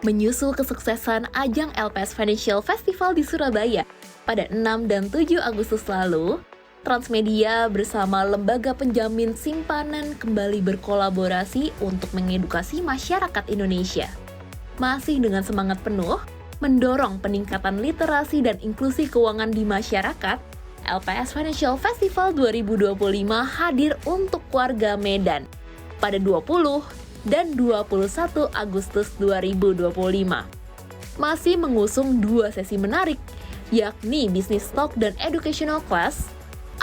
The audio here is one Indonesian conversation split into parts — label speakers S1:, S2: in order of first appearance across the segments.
S1: Menyusul kesuksesan ajang LPS Financial Festival di Surabaya pada 6 dan 7 Agustus lalu, Transmedia bersama Lembaga Penjamin Simpanan kembali berkolaborasi untuk mengedukasi masyarakat Indonesia. Masih dengan semangat penuh, mendorong peningkatan literasi dan inklusi keuangan di masyarakat, LPS Financial Festival 2025 hadir untuk warga Medan pada 20 dan 21 Agustus 2025. Masih mengusung dua sesi menarik, yakni Business Talk dan Educational Class.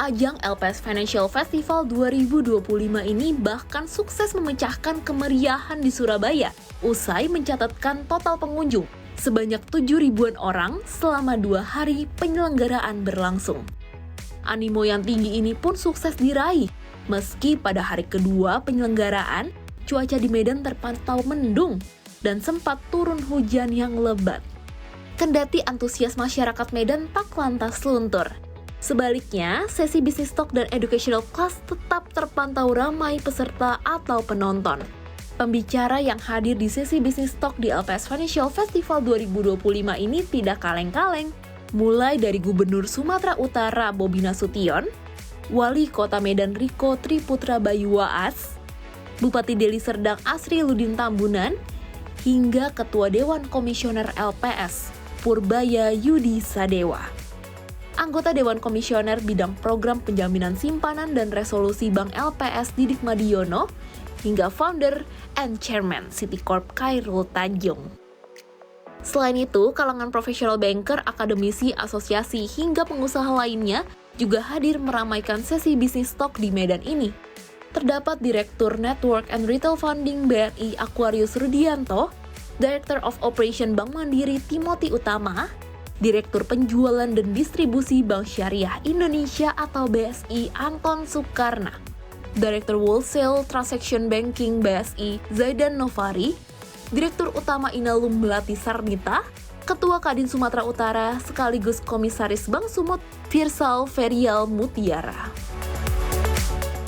S1: Ajang LPS Financial Festival 2025 ini bahkan sukses memecahkan kemeriahan di Surabaya, usai mencatatkan total pengunjung sebanyak 7.000-an orang selama 2 hari penyelenggaraan berlangsung. Animo yang tinggi ini pun sukses diraih, meski pada hari kedua penyelenggaraan, cuaca di Medan terpantau mendung dan sempat turun hujan yang lebat. Kendati antusias masyarakat Medan tak lantas luntur. Sebaliknya, sesi Business Talk dan Educational Class tetap terpantau ramai peserta atau penonton. Pembicara yang hadir di sesi Business Talk di LPS Financial Festival 2025 ini tidak kaleng-kaleng. Mulai dari Gubernur Sumatera Utara Bobi Nasution, Wali Kota Medan Riko Triputra Bayuwaas, Bupati Deli Serdang Asriluddin Tambunan, hingga Ketua Dewan Komisioner LPS Purbaya Yudi Sadewa. Anggota Dewan Komisioner Bidang Program Penjaminan Simpanan dan Resolusi Bank LPS Didik Madiono, hingga Founder and Chairman Citicorp Khairul Tanjung. Selain itu, kalangan profesional banker, akademisi, asosiasi, hingga pengusaha lainnya juga hadir meramaikan sesi Business Talk di Medan ini. Terdapat Direktur Network and Retail Funding BRI Aquarius Rudianto, Director of Operation Bank Mandiri Timothy Utama, Direktur Penjualan dan Distribusi Bank Syariah Indonesia atau BSI Anton Soekarna, Direktur Wholesale Transaction Banking BSI Zaidan Novari, Direktur Utama Inalum Melati Sarnita, Ketua Kadin Sumatera Utara sekaligus Komisaris Bank Sumut Firsal Ferial Mutiara.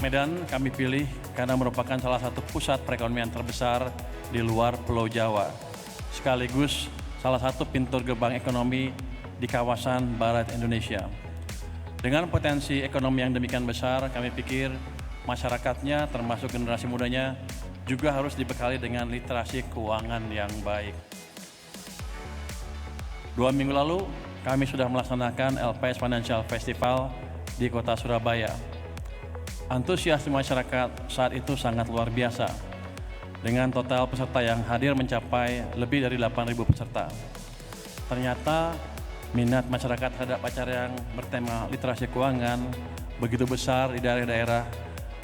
S2: Medan kami pilih karena merupakan salah satu pusat perekonomian terbesar di luar Pulau Jawa, sekaligus salah satu pintu gerbang ekonomi di kawasan Barat Indonesia. Dengan potensi ekonomi yang demikian besar, kami pikir masyarakatnya termasuk generasi mudanya juga harus dibekali dengan literasi keuangan yang baik. 2 minggu lalu, kami sudah melaksanakan LPS Financial Festival di kota Surabaya. Antusiasme masyarakat saat itu sangat luar biasa, dengan total peserta yang hadir mencapai lebih dari 8.000 peserta. Ternyata minat masyarakat terhadap acara yang bertema literasi keuangan begitu besar di daerah-daerah,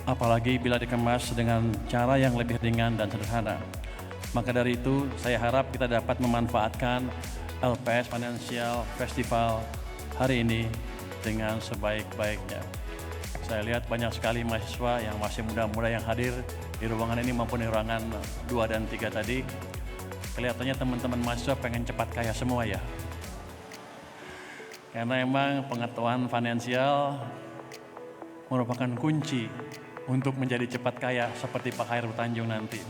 S2: apalagi bila dikemas dengan cara yang lebih ringan dan sederhana. Maka dari itu, saya harap kita dapat memanfaatkan LPS Financial Festival hari ini dengan sebaik-baiknya. Saya lihat banyak sekali mahasiswa yang masih muda-muda yang hadir di ruangan ini maupun di ruangan 2 dan 3 tadi. Kelihatannya teman-teman mahasiswa pengen cepat kaya semua ya. Karena emang pengetahuan finansial merupakan kunci untuk menjadi cepat kaya seperti Pak Khairul Tanjung nanti.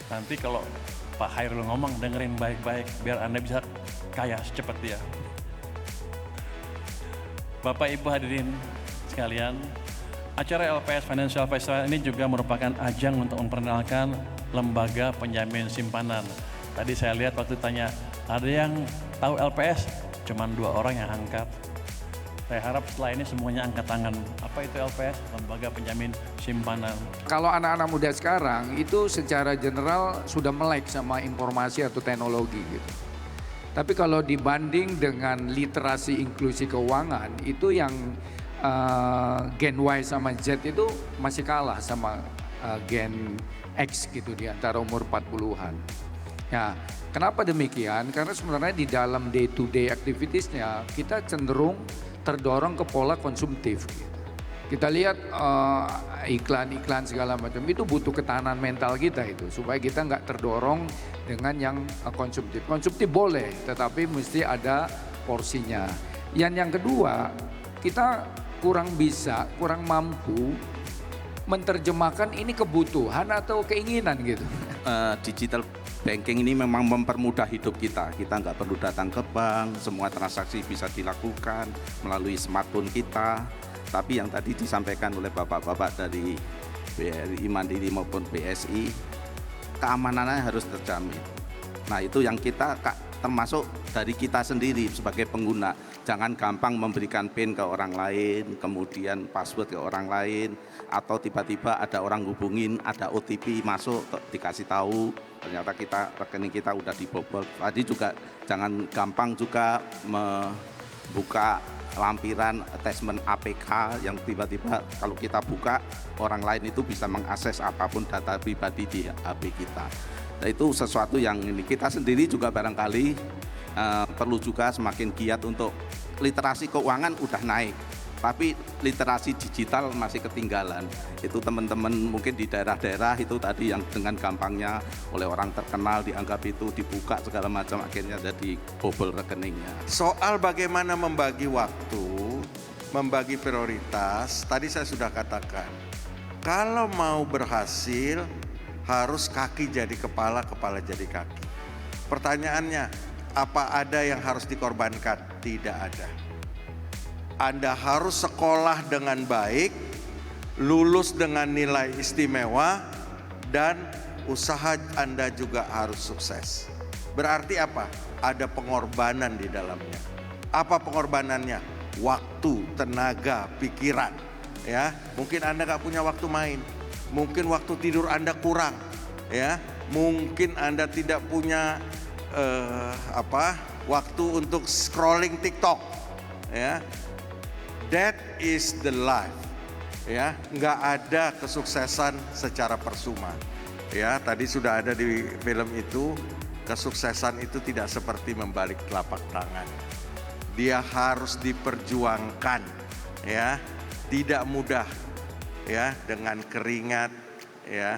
S2: Nanti kalau Pak Khairul ngomong dengerin baik-baik biar Anda bisa kaya secepat dia. Bapak Ibu hadirin sekalian, acara LPS Financial Festival ini juga merupakan ajang untuk memperkenalkan lembaga penjamin simpanan. Tadi saya lihat waktu tanya, ada yang tahu LPS? Cuman 2 orang yang angkat. Saya harap setelah ini semuanya angkat tangan. Apa itu LPS? Lembaga Penjamin Simpanan.
S3: Kalau anak-anak muda sekarang itu secara general sudah melek sama informasi atau teknologi gitu. Tapi kalau dibanding dengan literasi inklusi keuangan, itu yang Gen Y sama Z itu masih kalah sama Gen X gitu di antara umur 40-an. Ya, kenapa demikian? Karena sebenarnya di dalam day to day activitiesnya kita cenderung terdorong ke pola konsumtif. Gitu. Kita lihat iklan-iklan segala macam itu butuh ketahanan mental kita itu supaya kita nggak terdorong dengan yang konsumtif. Konsumtif boleh, tetapi mesti ada porsinya. Yang kedua, kita kurang mampu menerjemahkan ini kebutuhan atau keinginan gitu.
S4: Digital banking ini memang mempermudah hidup kita. Kita nggak perlu datang ke bank, semua transaksi bisa dilakukan melalui smartphone kita. Tapi yang tadi disampaikan oleh bapak-bapak dari BRI Mandiri maupun BSI, keamanannya harus terjamin. Nah itu yang kita termasuk dari kita sendiri sebagai pengguna. Jangan gampang memberikan PIN ke orang lain, kemudian password ke orang lain, atau tiba-tiba ada orang hubungin, ada OTP masuk, dikasih tahu, ternyata rekening kita udah dibobol. Tadi juga jangan gampang juga membuka lampiran attachment APK yang tiba-tiba kalau kita buka, orang lain itu bisa mengakses apapun data pribadi di HP kita. Nah, itu sesuatu yang ini kita sendiri juga barangkali perlu juga semakin giat untuk literasi keuangan udah naik, tapi literasi digital masih ketinggalan. Itu teman-teman mungkin di daerah-daerah itu tadi yang dengan gampangnya oleh orang terkenal dianggap itu dibuka segala macam, akhirnya jadi bobol rekeningnya.
S5: Soal bagaimana membagi waktu, membagi prioritas, tadi saya sudah katakan, kalau mau berhasil harus kaki jadi kepala, kepala jadi kaki. Pertanyaannya, apa ada yang harus dikorbankan? Tidak ada. Anda harus sekolah dengan baik, lulus dengan nilai istimewa, dan usaha Anda juga harus sukses. Berarti apa? Ada pengorbanan di dalamnya. Apa pengorbanannya? Waktu, tenaga, pikiran. Ya, mungkin Anda nggak punya waktu main, mungkin waktu tidur Anda kurang, ya, mungkin Anda tidak punya waktu untuk scrolling TikTok, ya. That is the life, ya. Nggak ada kesuksesan secara persuma, ya. Tadi sudah ada di film itu, kesuksesan itu tidak seperti membalik telapak tangan. Dia harus diperjuangkan, ya. Tidak mudah, ya, dengan keringat, ya,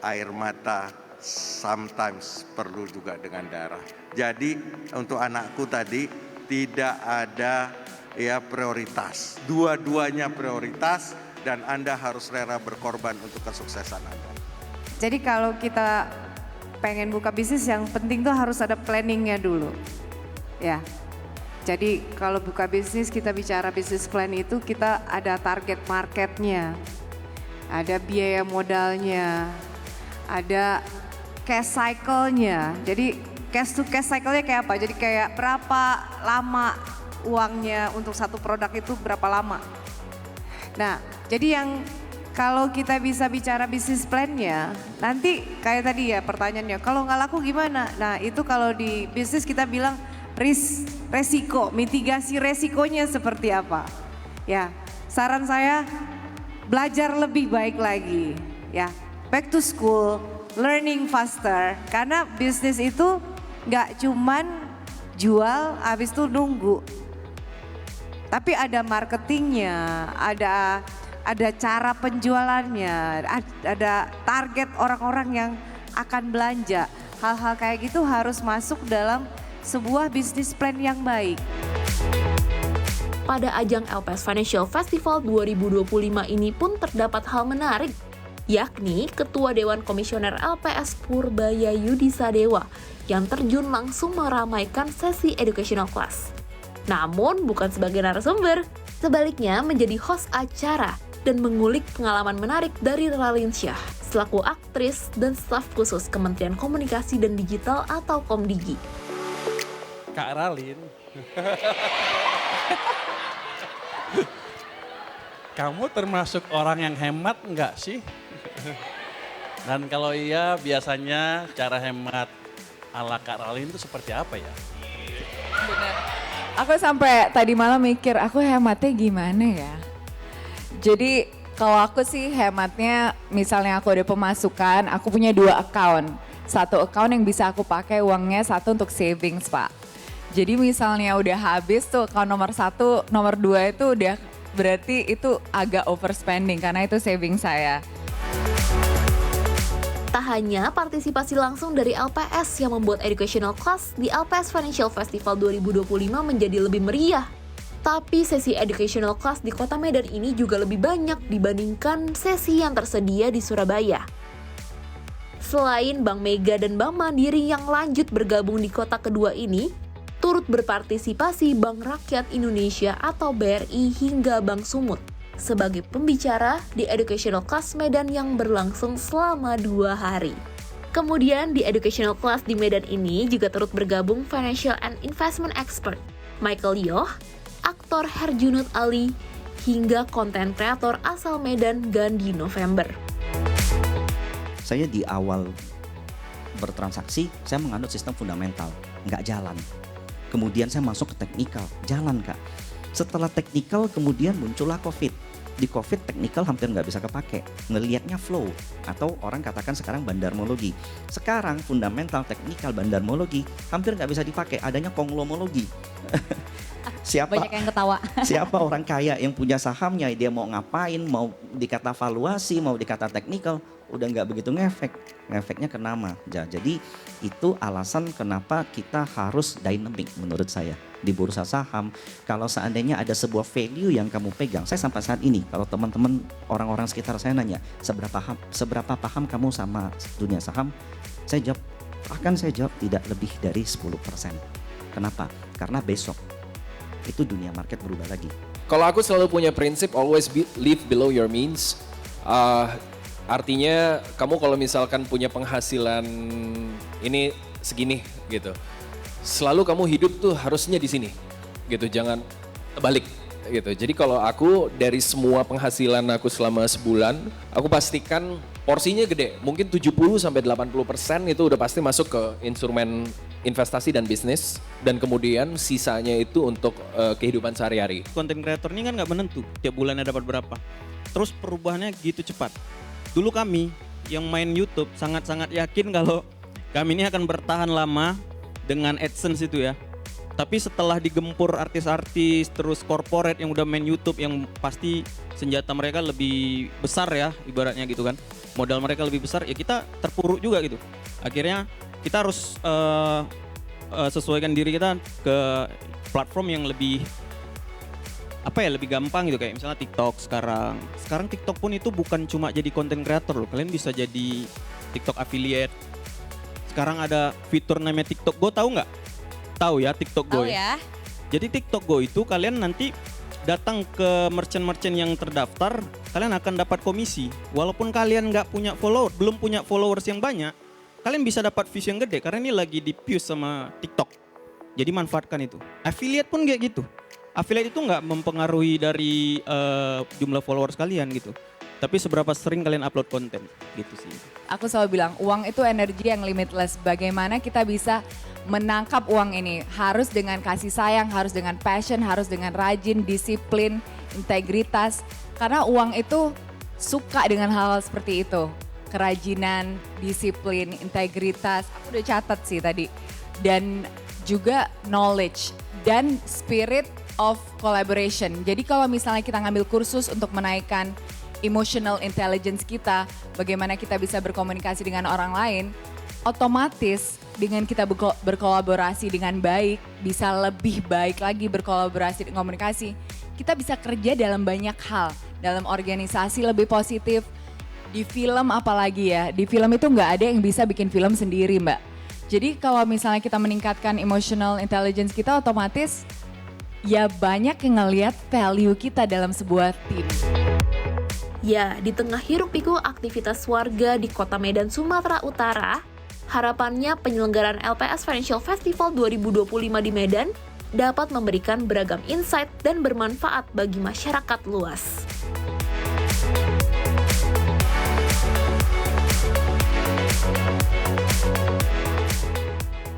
S5: air mata. Sometimes perlu juga dengan darah. Jadi untuk anakku tadi tidak ada ya prioritas. Dua-duanya prioritas dan Anda harus rela berkorban untuk kesuksesan Anda.
S6: Jadi kalau kita pengen buka bisnis yang penting tuh harus ada planningnya dulu. Ya. Jadi kalau buka bisnis kita bicara bisnis plan itu kita ada target marketnya. Ada biaya modalnya. Ada cash cycle-nya, jadi cash to cash cycle-nya kayak apa? Jadi kayak berapa lama uangnya untuk satu produk itu berapa lama. Nah, jadi yang kalau kita bisa bicara bisnis plan-nya, nanti kayak tadi ya pertanyaannya, kalau nggak laku gimana? Nah itu kalau di bisnis kita bilang resiko, mitigasi resikonya seperti apa. Ya, saran saya belajar lebih baik lagi, ya, back to school, learning faster, karena bisnis itu nggak cuman jual habis itu nunggu. Tapi ada marketingnya, ada cara penjualannya, ada target orang-orang yang akan belanja. Hal-hal kayak gitu harus masuk dalam sebuah bisnis plan yang baik.
S1: Pada ajang LPS Financial Festival 2025 ini pun terdapat hal menarik, yakni Ketua Dewan Komisioner LPS Purbaya Yudi Sadewa yang terjun langsung meramaikan sesi educational class. Namun bukan sebagai narasumber, sebaliknya menjadi host acara dan mengulik pengalaman menarik dari Raline Shah selaku aktris dan staf khusus Kementerian Komunikasi dan Digital atau Komdigi.
S2: Kak Raline, kamu termasuk orang yang hemat enggak sih? Dan kalau iya, biasanya cara hemat ala Kak Raline itu seperti apa ya?
S7: Benar. Aku sampai tadi malam mikir, aku hematnya gimana ya? Jadi kalau aku sih hematnya, misalnya aku ada pemasukan, aku punya 2 account. Satu account yang bisa aku pakai uangnya, satu untuk savings, Pak. Jadi misalnya udah habis tuh account nomor 1, nomor 2 itu udah berarti itu agak overspending karena itu saving saya.
S1: Tak hanya partisipasi langsung dari LPS yang membuat educational class di LPS Financial Festival 2025 menjadi lebih meriah. Tapi sesi educational class di Kota Medan ini juga lebih banyak dibandingkan sesi yang tersedia di Surabaya. Selain Bank Mega dan Bank Mandiri yang lanjut bergabung di kota kedua ini, turut berpartisipasi Bank Rakyat Indonesia atau BRI hingga Bank Sumut sebagai pembicara di educational class Medan yang berlangsung selama 2 hari. Kemudian di educational class di Medan ini juga turut bergabung financial and investment expert Michael Yoh, aktor Herjunot Ali, hingga konten kreator asal Medan Gandhi November.
S8: Saya di awal bertransaksi, saya menganut sistem fundamental, nggak jalan. Kemudian saya masuk ke teknikal, jalan Kak. Setelah teknikal kemudian muncullah COVID. Di COVID teknikal hampir nggak bisa kepake, ngelihatnya flow atau orang katakan sekarang bandarmologi. Sekarang fundamental, teknikal, bandarmologi hampir nggak bisa dipakai, adanya konglomologi.
S7: Banyak yang ketawa.
S8: Siapa orang kaya yang punya sahamnya, dia mau ngapain, mau dikata valuasi, mau dikata teknikal, udah nggak begitu ngefeknya ke nama. Jadi itu alasan kenapa kita harus dynamic menurut saya. Di bursa saham, kalau seandainya ada sebuah value yang kamu pegang, saya sampai saat ini, kalau teman-teman orang-orang sekitar saya nanya, seberapa paham kamu sama dunia saham, saya jawab tidak lebih dari 10%. Kenapa? Karena besok itu dunia market berubah lagi.
S9: Kalau aku selalu punya prinsip always live below your means. Artinya kamu kalau misalkan punya penghasilan ini segini gitu, selalu kamu hidup tuh harusnya di sini gitu, jangan balik gitu. Jadi kalau aku dari semua penghasilan aku selama sebulan, aku pastikan porsinya gede, mungkin 70-80% itu udah pasti masuk ke instrumen investasi dan bisnis, dan kemudian sisanya itu untuk kehidupan sehari-hari.
S10: Konten kreator ini kan nggak menentu, tiap bulannya dapat berapa. Terus perubahannya gitu cepat. Dulu kami yang main YouTube sangat-sangat yakin kalau kami ini akan bertahan lama dengan AdSense itu ya. Tapi setelah digempur artis-artis terus corporate yang udah main YouTube yang pasti senjata mereka lebih besar ya ibaratnya gitu kan. Modal mereka lebih besar ya kita terpuruk juga gitu. Akhirnya kita harus sesuaikan diri kita ke platform yang lebih lebih gampang gitu, kayak misalnya TikTok sekarang. Sekarang TikTok pun itu bukan cuma jadi konten kreator loh. Kalian bisa jadi TikTok affiliate. Sekarang ada fitur namanya TikTok Go, tahu nggak? Tahu ya TikTok Go ya. Jadi TikTok Go itu kalian nanti datang ke merchant-merchant yang terdaftar, kalian akan dapat komisi. Walaupun kalian nggak punya belum punya followers yang banyak, kalian bisa dapat views yang gede karena ini lagi di-push sama TikTok. Jadi manfaatkan itu. Affiliate pun kayak gitu. Affiliate itu nggak mempengaruhi dari jumlah followers kalian gitu. Tapi seberapa sering kalian upload konten gitu sih.
S7: Aku selalu bilang uang itu energi yang limitless. Bagaimana kita bisa menangkap uang ini? Harus dengan kasih sayang, harus dengan passion, harus dengan rajin, disiplin, integritas. Karena uang itu suka dengan hal-hal seperti itu. Kerajinan, disiplin, integritas. Aku udah catat sih tadi. Dan juga knowledge dan spirit of collaboration. Jadi kalau misalnya kita ngambil kursus untuk menaikkan emotional intelligence kita, bagaimana kita bisa berkomunikasi dengan orang lain, otomatis dengan kita berkolaborasi dengan baik, bisa lebih baik lagi berkolaborasi dan komunikasi, kita bisa kerja dalam banyak hal, dalam organisasi lebih positif. Di film apalagi ya, di film itu nggak ada yang bisa bikin film sendiri Mbak. Jadi kalau misalnya kita meningkatkan emotional intelligence kita, otomatis ya banyak yang ngelihat value kita dalam sebuah tim.
S1: Ya, di tengah hiruk-pikuk aktivitas warga di Kota Medan, Sumatera Utara, harapannya penyelenggaraan LPS Financial Festival 2025 di Medan dapat memberikan beragam insight dan bermanfaat bagi masyarakat luas.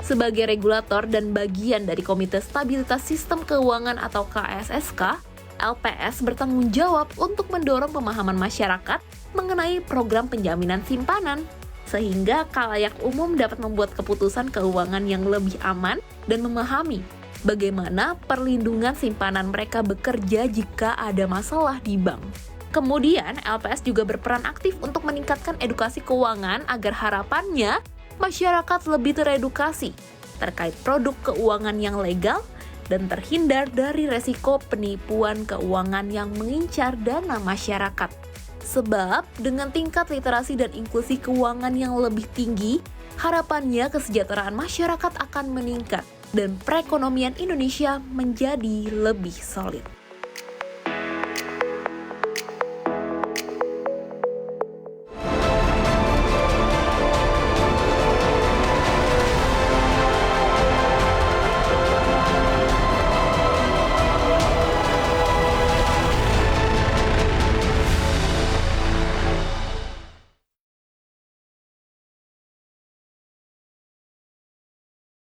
S1: Sebagai regulator dan bagian dari Komite Stabilitas Sistem Keuangan atau KSSK, LPS bertanggung jawab untuk mendorong pemahaman masyarakat mengenai program penjaminan simpanan, sehingga khalayak umum dapat membuat keputusan keuangan yang lebih aman dan memahami bagaimana perlindungan simpanan mereka bekerja jika ada masalah di bank. Kemudian, LPS juga berperan aktif untuk meningkatkan edukasi keuangan agar harapannya masyarakat lebih teredukasi terkait produk keuangan yang legal dan terhindar dari resiko penipuan keuangan yang mengincar dana masyarakat. Sebab dengan tingkat literasi dan inklusi keuangan yang lebih tinggi, harapannya kesejahteraan masyarakat akan meningkat dan perekonomian Indonesia menjadi lebih solid.